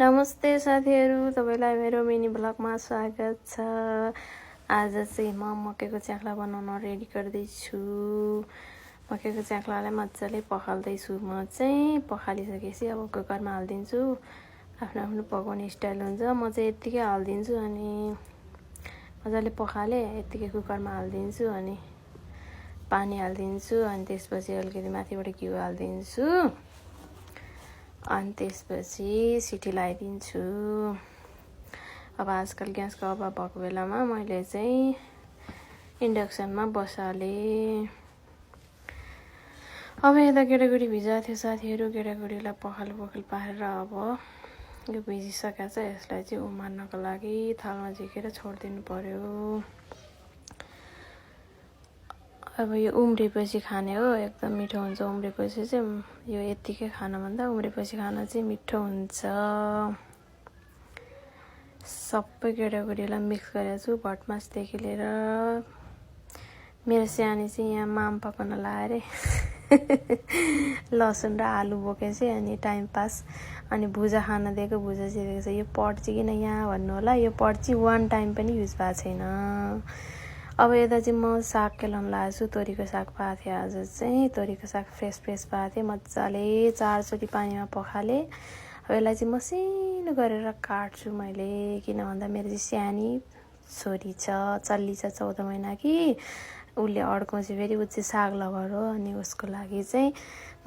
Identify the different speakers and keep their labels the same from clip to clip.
Speaker 1: नमस्ते साथीहरू, तपाईलाई मेरो मिनी ब्लगमा स्वागत छ। आज चाहिँ म मकैको च्याख्ला बनाउन रेडी गर्दैछु। मकैको च्याख्लालाई मजाले पखाल्दैछु। म चाहिँ पखालिसकेपछि अब कुकरमा हालिदिन्छु। आफ्नो आफ्नो पकाउने स्टाइल हुन्छ। म चाहिँ यत्तिकै हालिदिन्छु अनि मजाले पखाले यत्तिकै कुकरमा हालिदिन्छु अनि पानी हालिदिन्छु अनि त्यसपछि अलिकति माथिबाट घिउ हालिदिन्छु अनि त्यसपछि सिटी लगाइदिन्छु। अब आजकल ग्यासको अभाव भएको बेलामा मैले चाहिँ इन्डक्सनमा बसालेँ। अब यता गेडागुडी भिजाएको थियो साथीहरू, गेडागुडीलाई पखाल पारेर अब यो भिजिसकेको छ। यसलाई चाहिँ उमार्नको लागि थालमा झिकेर छोडिदिनु पर्यो। अब यो उम्रेपछि खाने हो, एकदम मिठो हुन्छ। उम्रेपछि चाहिँ यो यत्तिकै खानभन्दा उम्रेपछि खान चाहिँ मिठो हुन्छ। सबै गेडागुडीलाई मिक्स गरेको छु, भटमासदेखि लिएर। मेरो सानी चाहिँ यहाँ माम पकाउन लाएर लसुन र आलु बोकेपछि अनि टाइम पास अनि भुजा खान दिएको, भुजा चिरेको छ। यो पट चाहिँ किन यहाँ भन्नु होला, यो पट चाहिँ वान टाइम पनि युज भएको छैन। अब यता चाहिँ म साग केलाउन लगाएको छु। तोरीको साग पाएको थिएँ आज चाहिँ, तोरीको साग फ्रेस पाएको थिएँ। मजाले 4 चोटि पानीमा पखालेँ। अब यसलाई चाहिँ मसिनो गरेर काट्छु मैले, किन भन्दा मेरो चाहिँ सानी छोरी छ, चल्ली छ 14 महिना कि, उसले अड्काउँछ फेरि। ऊ चाहिँ साग लभर हो अनि उसको लागि चाहिँ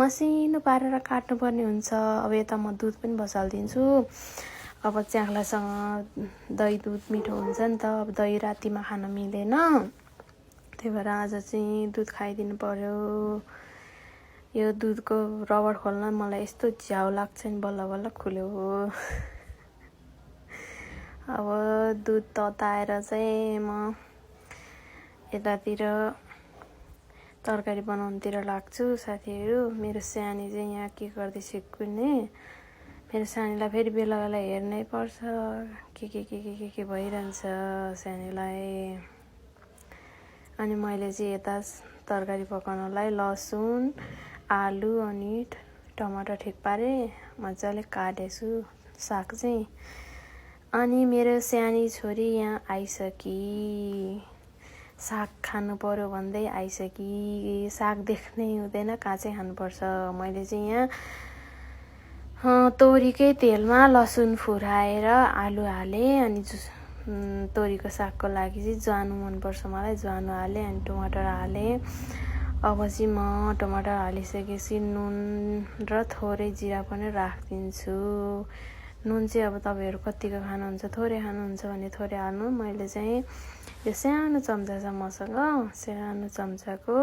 Speaker 1: मसिनो पारेर काट्नुपर्ने हुन्छ। अब यता म दुध पनि बसालिदिन्छु। अब च्याख्लासँग दही दुध मिठो हुन्छ नि त। अब दही रातिमा खान मिलेन, त्यही भएर आज चाहिँ दुध खाइदिनु पर्यो। यो दुधको रबर खोल्न मलाई यस्तो झ्याउ लाग्छ नि, बल्ल बल्ल खुल्यो। अब दुध तताएर चाहिँ म यतातिर तरकारी बनाउनुतिर लाग्छु साथीहरू। मेरो सानी चाहिँ यहाँ के गर्दैछ कुने, मेरो सानीलाई फेरि बेला बेला हेर्नै पर्छ, के भइरहन्छ सानीलाई। अनि मैले चाहिँ यता तरकारी पकाउनलाई लसुन, आलु अनि टमाटर ठिक पारेँ, मजाले काटेछु साग चाहिँ। अनि मेरो सानी छोरी यहाँ आइसकी, साग खानु पर्यो भन्दै आइसकी। साग देख्नै हुँदैन, काँचै खानुपर्छ। मैले चाहिँ यहाँ तोरीकै तेलमा लसुन फुराएर आलु हालेँ अनि तोरीको सागको लागि चाहिँ ज्वानो मनपर्छ मलाई, ज्वानो हालेँ अनि टमाटर हालेँ। अब चाहिँ म टमाटर हालिसकेपछि नुन र थोरै जिरा पनि राखिदिन्छु। नुन चाहिँ अब तपाईँहरू कतिको खानुहुन्छ, थोरै खानुहुन्छ भने थोरै हाल्नु। मैले चाहिँ यो सानो चम्चा छ मसँग, सानो चम्चाको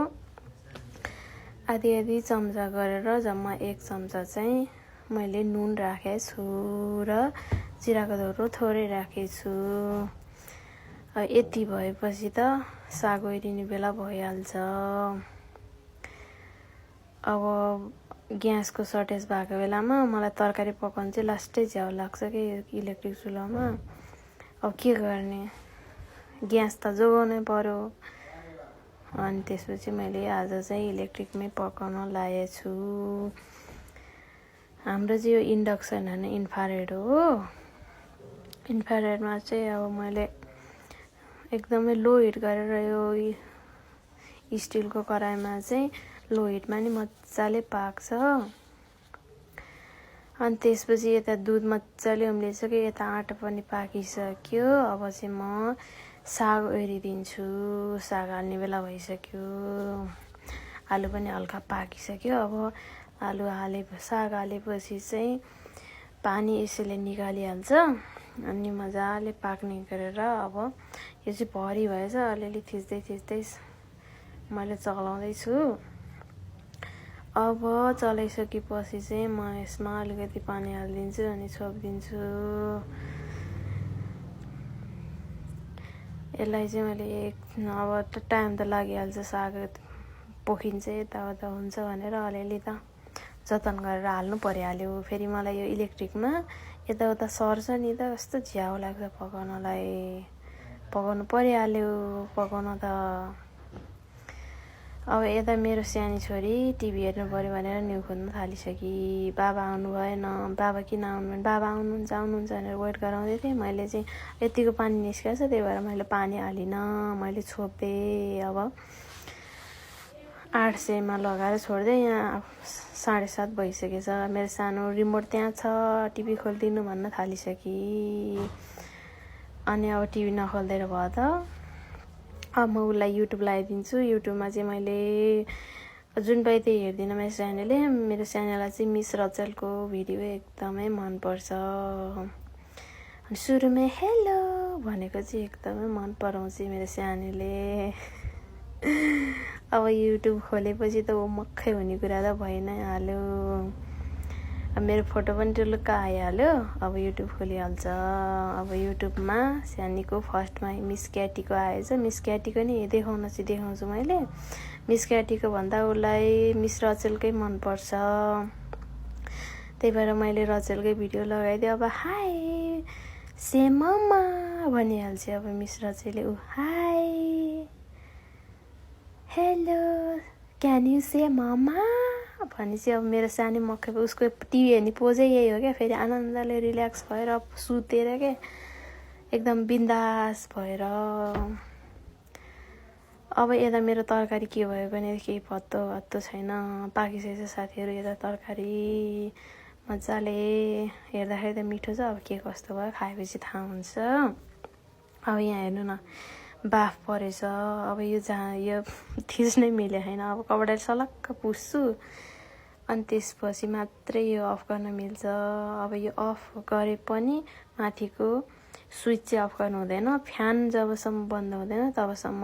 Speaker 1: आधी चम्चा गरेर जम्मा 1 चम्चा चाहिँ मैले नुन राखेको छु र जिराको धुलो थोरै राखेछु। यति भएपछि त साग ओरिने बेला भइहाल्छ। अब ग्यासको सर्टेज भएको बेलामा मलाई तरकारी पकाउनु चाहिँ लास्टै झ्याउ लाग्छ कि इलेक्ट्रिक चुल्हामा। अब के गर्ने, ग्यास त जोगाउनै पर्यो। अनि त्यसपछि मैले आज चाहिँ इलेक्ट्रिकमै पकाउन लागेको छु। हाम्रो चाहिँ यो इन्डक्सन होइन, इन्फ्रारेड हो। इन्फ्रारेडमा चाहिँ अब मैले एकदमै लो हिट गरेर यो स्टिलको कराईमा चाहिँ लो हिटमा नि मजाले पाक्छ। अनि त्यसपछि यता दुध मजाले उम्लिसक्यो, यता आँटा पनि पाकिसक्यो। अब चाहिँ म साग ओरिदिन्छु। साग हाल्ने बेला भइसक्यो, आलु पनि हल्का पाकिसक्यो। अब आलु साग हालेपछि चाहिँ पानी यसैले निकालिहाल्छ अनि मजाले पाक्ने गरेर। अब यो चाहिँ भरी भएछ, अलिअलि थिच्दै मैले चलाउँदैछु। अब चलाइसकेपछि चाहिँ म यसमा अलिकति पानी हालिदिन्छु अनि छोपिदिन्छु। यसलाई चाहिँ मैले अब टाइम त लागिहाल्छ, साग पोखिन्छ यताउता हुन्छ भनेर अलिअलि त जतन गरेर हाल्नु परिहाल्यो। फेरि मलाई यो इलेक्ट्रिकमा यताउता सर्छ नि त, कस्तो झ्याउ लाग्छ पकाउनलाई। पकाउनु परिहाल्यो, पकाउन त। अब यता मेरो सानी छोरी टिभी हेर्नु पऱ्यो भनेर न्यु खोज्न थालिसकि। बाबा आउनु भएन, बाबा किन आउनु, बाबा आउनुहुन्छ आउनुहुन्छ भनेर वेट गराउँदै थिएँ। मैले चाहिँ यतिको पानी निस्केको छ, त्यही भएर मैले पानी हालिनँ, मैले छोपिदिएँ। अब 8 सयमा लगाएर छोड्दै। यहाँ 7:30 भइसकेछ। मेरो सानो रिमोट त्यहाँ छ, टिभी खोलिदिनु भन्न थालिसकि। अनि अब टिभी नखोलिदिएर भयो त। अब म उसलाई युट्युब लगाइदिन्छु। युट्युबमा चाहिँ मैले जुन पाइ त्यही हेर्दिनँ मेरो सानोले। मेरो सानोलाई चाहिँ मिस रचलको भिडियो एकदमै मनपर्छ। अनि सुरुमै हेलो भनेको चाहिँ एकदमै मन पराउँछ मेरो सानोले। अब युट्युब खोलेपछि त ऊ मक्खै हुने कुरा त भइ नै हाल्यो। अब मेरो फोटो पनि टुलुक्क आइहाल्यो। अब युट्युब खोलिहाल्छ। अब युट्युबमा सानीको फर्स्टमा मिस क्याटीको आएछ। मिस क्याटीको नि देखाउँछु मैले। मिस क्याटीको भन्दा उसलाई मिस रचेलकै मनपर्छ, त्यही भएर मैले रचेलकै भिडियो लगाइदिएँ। अब हाई से मम्मा भनिहाल्छ। अब मिस रचेलले ऊ हाई हेलो क्यान यु से मम्मा भनेपछि अब मेरो सानो मक्कै उसको टिभी हेर्ने पोजै यही हो क्या। फेरि आनन्दले रिल्याक्स भएर सुतेर क्या एकदम बिन्दास भएर। अब यता मेरो तरकारी के भयो भने केही पत्तो छैन। पाकिसकेछ साथीहरू यता तरकारी मजाले। हेर्दाखेरि त मिठो छ, अब के कस्तो भयो खाएपछि थाहा हुन्छ। अब यहाँ हेर्नु न बाफ परेछ। अब यो जहाँ यो थिच्नै मिले छैन। अब कपडाले सलक्क पुस्छु अनि त्यसपछि मात्रै यो अफ गर्न मिल्छ। अब यो अफ गरे पनि माथिको स्विच चाहिँ अफ गर्नु हुँदैन। फ्यान जबसम्म बन्द हुँदैन तबसम्म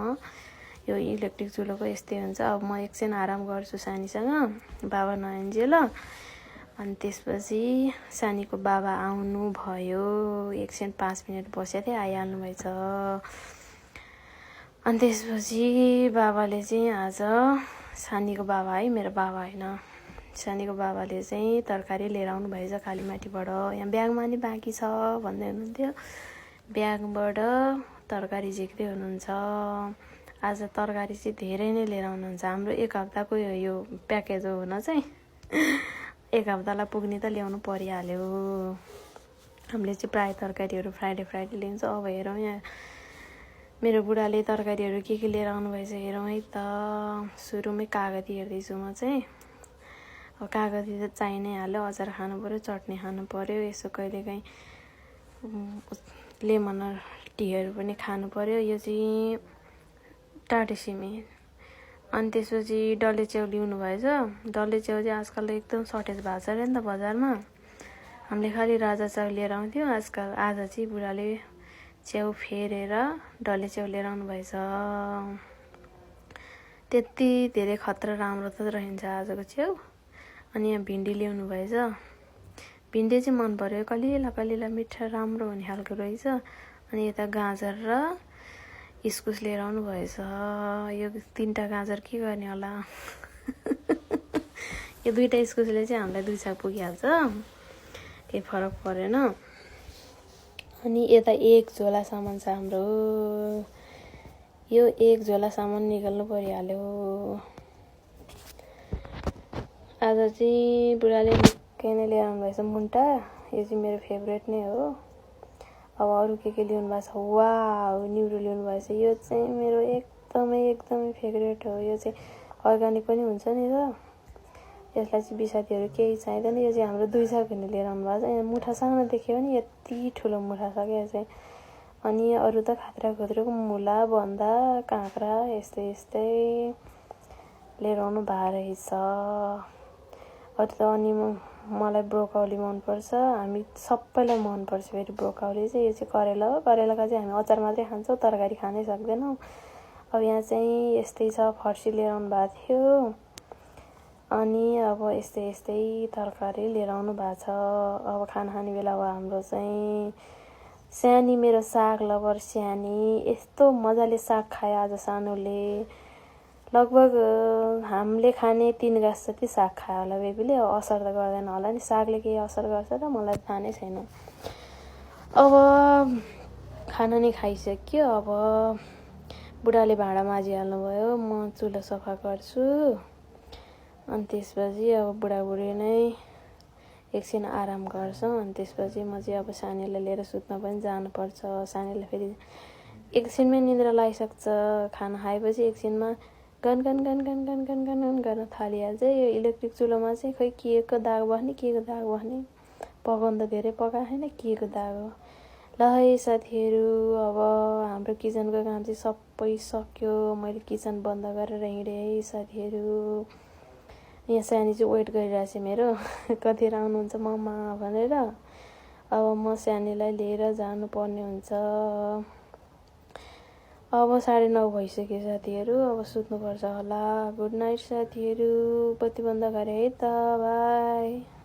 Speaker 1: यो इलेक्ट्रिक चुलोको यस्तै हुन्छ। अब म एकछिन आराम गर्छु सानीसँग, बाबा नआइन्जेल। अनि त्यसपछि सानीको बाबा आउनु भयो। एकछिन 5 मिनट बसेको थिएँ, आइहाल्नु भएछ। अनि त्यसपछि बाबाले चाहिँ आज सानीको बाबा है, मेरो बाबा होइन, सानीको बाबाले चाहिँ तरकारी लिएर आउनु भएछ कालीमाटीबाट। यहाँ ब्यागमा नि बाँकी छ भन्दै हुनुहुन्थ्यो। ब्यागबाट तरकारी झिक्दै हुनुहुन्छ। आज तरकारी चाहिँ धेरै नै लिएर आउनुहुन्छ। हाम्रो 1 हप्ताको यो प्याकेज हो हुन चाहिँ 1 हप्तालाई पुग्ने त ल्याउनु परिहाल्यो। हामीले चाहिँ प्रायः तरकारीहरू फ्राइडे ल्याउँछ। अब हेरौँ यहाँ मेरो बुढाले तरकारीहरू के लिएर आउनु भएछ हेरौँ है त। सुरुमै कागती हेर्दैछु म चाहिँ। अब कागती त चाहि नै हाल्यो, अचार खानु पऱ्यो, चटनी खानु पऱ्यो, यसो कहिलेकाहीँ लेमन टीहरू पनि खानु पऱ्यो। यो चाहिँ टाटे सिमी। अनि त्यसपछि डल्ले च्याउ ल्याउनु भएछ। डल्ले च्याउ चाहिँ आजकल एकदम सर्टेज भएको छ अरे नि त बजारमा। हामीले खालि राजा च्याउ लिएर आउँथ्यौँ। आजकल आज चाहिँ बुढाले च्याउ फेरेर डल्ले च्याउ लिएर आउनु भएछ। त्यति धेरै खतरा राम्रो त रहन्छ आजको च्याउ। अनि यहाँ भिन्डी ल्याउनु भएछ। भिन्डी चाहिँ मन पर्यो, कलिला मिठा राम्रो हुने खालको रहेछ। अनि यता गाजर र इस्कुस लिएर आउनु भएछ। यो 3टा गाजर के गर्ने होला। यो 2टा इस्कुसले चाहिँ हामीलाई 2 साग पुगिहाल्छ, केही फरक परेन। अनि यता 1 झोला सामान छ हाम्रो। यो 1 झोला सामान निकाल्नु परिहाल्यो। आज चाहिँ बुढाले निकै नै लिएर आउनु भएछ मुन्टा। यो चाहिँ मेरो फेभरेट नै हो। अब अरू के ल्याउनु भएको छ। वाउ निउरो ल्याउनु भएछ। यो चाहिँ मेरो एकदमै फेभरेट हो। यो चाहिँ अर्ग्यानिक पनि हुन्छ नि त। यसलाई चाहिँ बिसातीहरू केही चाहिँदैन। यो चाहिँ हाम्रो 2 साग हिँड्नु लिएर आउनु भएको छ। यहाँ मुठा सानो देख्यो भने यति ठुलो मुठा छ क्या चाहिँ। अनि अरू त खात्रा खुत्रेको मुला, बन्दा, काँक्रा यस्तै लिएर आउनु भएको रहेछ। अरू त अनि मलाई ब्रोकाउली मनपर्छ। हामी सबैलाई मनपर्छ फेरि ब्रोकाउली चाहिँ। यो चाहिँ करेला हो। करेलाका चाहिँ हामी अचार मात्रै खान्छौँ, तरकारी खानै सक्दैनौँ। अब यहाँ चाहिँ यस्तै छ। फर्सी लिएर आउनु भएको थियो। अनि अब यस्तै तरकारी लिएर आउनु भएको छ। अब खाना खाने बेला हो हाम्रो चाहिँ। सानी मेरो साग लभर सानी यस्तो मजाले साग खायो आज सानोले। लगभग हामीले खाने 3 गाँस जति साग खायो होला बेबीले। असर त गर्दैन होला नि, सागले केही असर गर्छ त मलाई थाहा नै छैन। अब खाना नै खाइसक्यो। अब बुढाले भाँडा माझिहाल्नुभयो, म चुलो सफा गर्छु। अनि त्यसपछि अब बुढाबुढी नै एकछिन आराम गर्छौँ। अनि त्यसपछि म चाहिँ अब सानीलाई लिएर सुत्न पनि जानुपर्छ। सानीलाई फेरि एकछिनमै निद्रा लागिसक्छ। खाना खाएपछि एकछिनमा gun gun gun gun gun gun gun gun गर्न थालिहाल्छ। यो इलेक्ट्रिक चुलोमा चाहिँ खै के को दाग बस्ने, के को दाग बस्ने। पकाउनु त धेरै पकाएको छैन, के को दाग हो। ल है साथीहरू, अब हाम्रो किचनको काम चाहिँ सबै सक्यो। मैले किचन बन्द गरेर हिँडेँ है साथीहरू। यहाँ सानी चाहिँ वेट गरिरहेको छ मेरो, कतिखेर आउनुहुन्छ मम्मा भनेर। अब म सानीलाई लिएर जानुपर्ने हुन्छ। अब 9:30 भइसक्यो साथीहरू, अब सुत्नुपर्छ होला। गुड नाइट साथीहरू, बत्ती बन्द गरेँ है त, बाई।